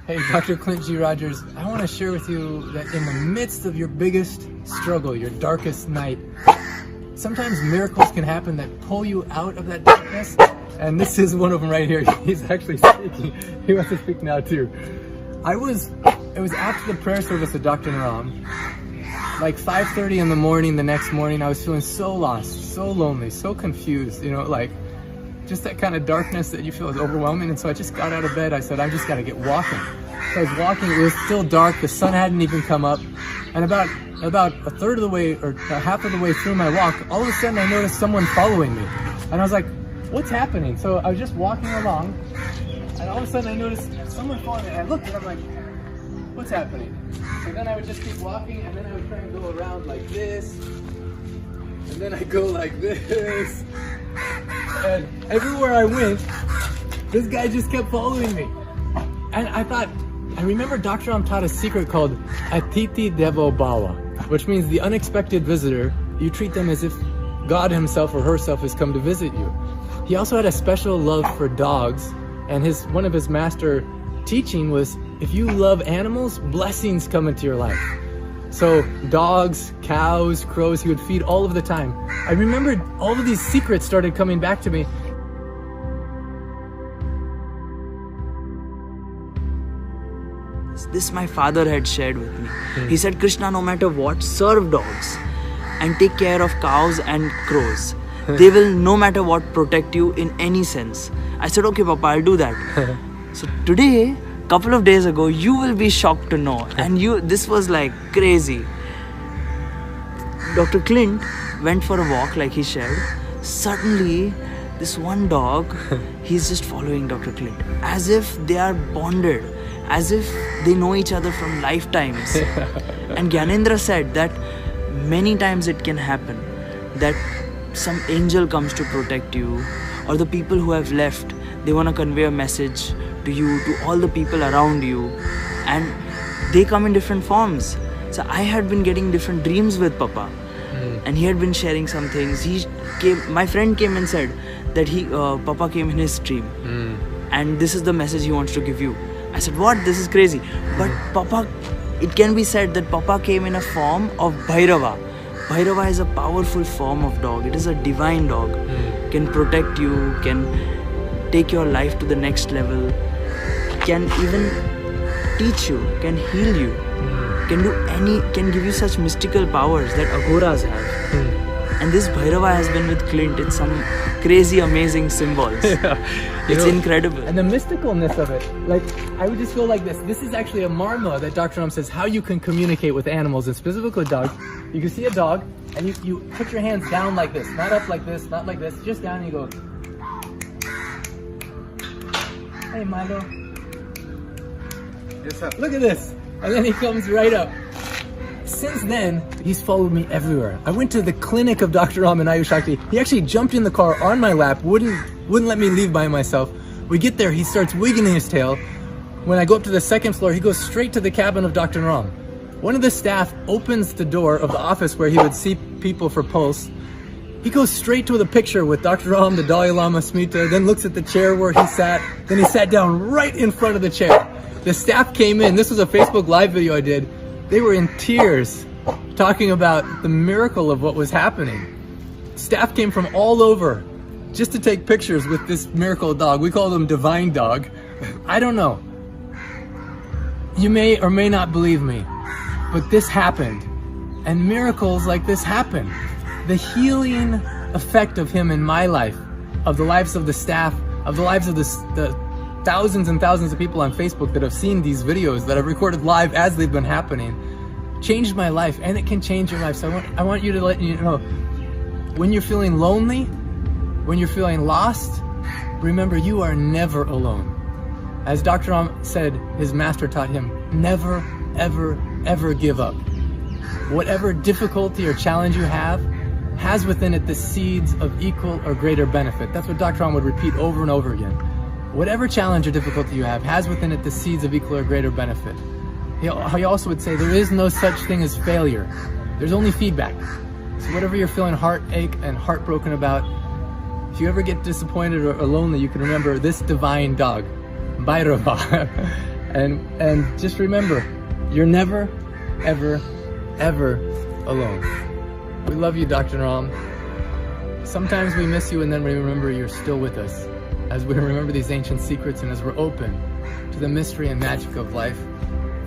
Hey, Dr. Clint G. Rogers, I want to share with you that in the midst of your biggest struggle, your darkest night, sometimes miracles can happen that pull you out of that darkness. And this is one of them right here. He's actually speaking. He wants to speak now too. It was after the prayer service of Dr. Naram, like 5:30 in the morning the next morning. I was feeling so lost, so lonely, so confused, like just that kind of darkness that you feel is overwhelming. And so I just got out of bed. I said, I just got to get walking. So I was walking, it was still dark, the sun hadn't even come up. And about a third of the way, or half of the way through my walk, all of a sudden I noticed someone following me. And I was like, what's happening? So I was just walking along, and all of a sudden I noticed someone following me. And I looked and I'm like, what's happening? So then I would just keep walking, and then I would try and go around like this. And then I go like this. And everywhere I went, this guy just kept following me. And I remember Dr. Ram taught a secret called Atiti Devo Bhava, which means the unexpected visitor, you treat them as if God himself or herself has come to visit you. He also had a special love for dogs, and one of his master teaching was, if you love animals, blessings come into your life. So dogs, cows, crows, he would feed all of the time. I remembered all of these secrets started coming back to me. This my father had shared with me. He said, Krushna, no matter what, serve dogs and take care of cows and crows. They will, no matter what, protect you in any sense. I said, okay, Papa, I'll do that. So today, couple of days ago, you will be shocked to know. And this was like crazy. Dr. Clint went for a walk, like he shared. Suddenly, this one dog, he's just following Dr. Clint. As if they are bonded. As if they know each other from lifetimes. And Gyanendra said that many times it can happen that some angel comes to protect you, or the people who have left, they want to convey a message to you, to all the people around you, and they come in different forms. So I had been getting different dreams with Papa, and he had been sharing some things. My friend came and said that Papa came in his dream, and this is the message he wants to give you. I said, what? This is crazy. But Papa, it can be said that Papa came in a form of Bhairava. Bhairava is a powerful form of dog. It is a divine dog. Can protect you, can take your life to the next level, can even teach you, can heal you, can give you such mystical powers that Aghoras have. And this Bhairava has been with Clint in some crazy, amazing symbols. It's incredible. And the mysticalness of it, like, I would just go like this. This is actually a marma that Dr. Ram says how you can communicate with animals, and specifically dogs. You can see a dog, and you put your hands down like this, not up like this, not like this, just down, and you go, hey, Milo. Yes, sir. Look at this. And then he comes right up. Since then, he's followed me everywhere. I went to the clinic of Dr. Ram in Ayushakti. He actually jumped in the car on my lap, wouldn't let me leave by myself. We get there, he starts wiggling his tail. When I go up to the second floor, he goes straight to the cabin of Dr. Ram. One of the staff opens the door of the office where he would see people for pulse. He goes straight to the picture with Dr. Ram, the Dalai Lama, Smita, then looks at the chair where he sat, then he sat down right in front of the chair. The staff came in, this was a Facebook Live video I did. They were in tears, talking about the miracle of what was happening. Staff came from all over just to take pictures with this miracle dog. We call them Divine Dog. I don't know. You may or may not believe me, but this happened. And miracles like this happen. The healing effect of him in my life, of the lives of the staff, of the lives of the thousands and thousands of people on Facebook that have seen these videos that I've recorded live as they've been happening, changed my life, and it can change your life. So I want you to let you know, when you're feeling lonely, when you're feeling lost, remember you are never alone. As Dr. Ram said, his master taught him, never, ever, ever give up. Whatever difficulty or challenge you have has within it the seeds of equal or greater benefit. That's what Dr. Ram would repeat over and over again. Whatever challenge or difficulty you have has within it the seeds of equal or greater benefit. He also would say there is no such thing as failure. There's only feedback. So whatever you're feeling heartache and heartbroken about, if you ever get disappointed or lonely, you can remember this divine dog, Bhairava. And just remember, you're never, ever, ever alone. We love you, Dr. Naram. Sometimes we miss you and then we remember you're still with us. As we remember these ancient secrets and as we're open to the mystery and magic of life.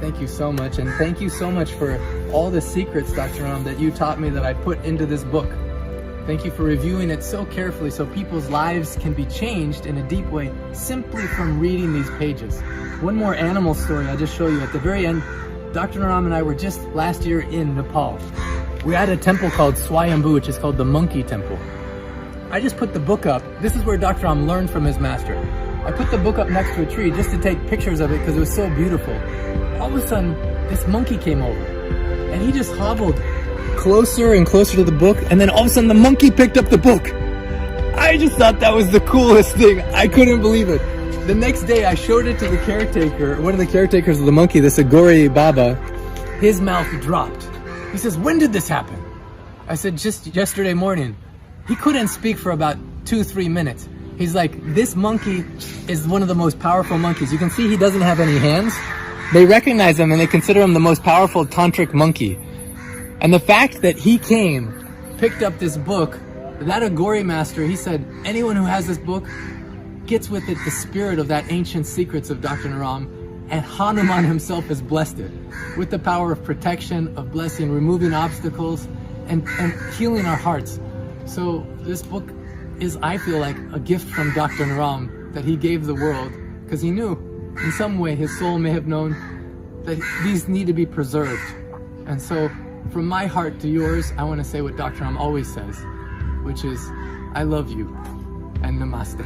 Thank you so much, and thank you so much for all the secrets, Dr. Naram, that you taught me that I put into this book. Thank you for reviewing it so carefully so people's lives can be changed in a deep way simply from reading these pages. One more animal story I'll just show you at the very end. Dr. Naram and I were just last year in Nepal. We had a temple called Swayambhu, which is called the Monkey Temple. I just put the book up. This is where Dr. Naram learned from his master. I put the book up next to a tree just to take pictures of it because it was so beautiful. All of a sudden, this monkey came over and he just hobbled closer and closer to the book, and then all of a sudden the monkey picked up the book. I just thought that was the coolest thing. I couldn't believe it. The next day I showed it to the caretaker, one of the caretakers of the monkey, this Agori Baba. His mouth dropped. He says, "When did this happen?" I said, "Just yesterday morning." He couldn't speak for about 2-3 minutes. He's like, this monkey is one of the most powerful monkeys. You can see he doesn't have any hands. They recognize him and they consider him the most powerful tantric monkey. And the fact that he came, picked up this book, that Agori master, he said, anyone who has this book gets with it the spirit of that ancient secrets of Dr. Naram, and Hanuman himself has blessed it with the power of protection, of blessing, removing obstacles, and healing our hearts. So this book is, I feel like, a gift from Dr. Naram that he gave the world because he knew in some way his soul may have known that these need to be preserved. And so from my heart to yours, I want to say what Dr. Naram always says, which is, I love you and namaste.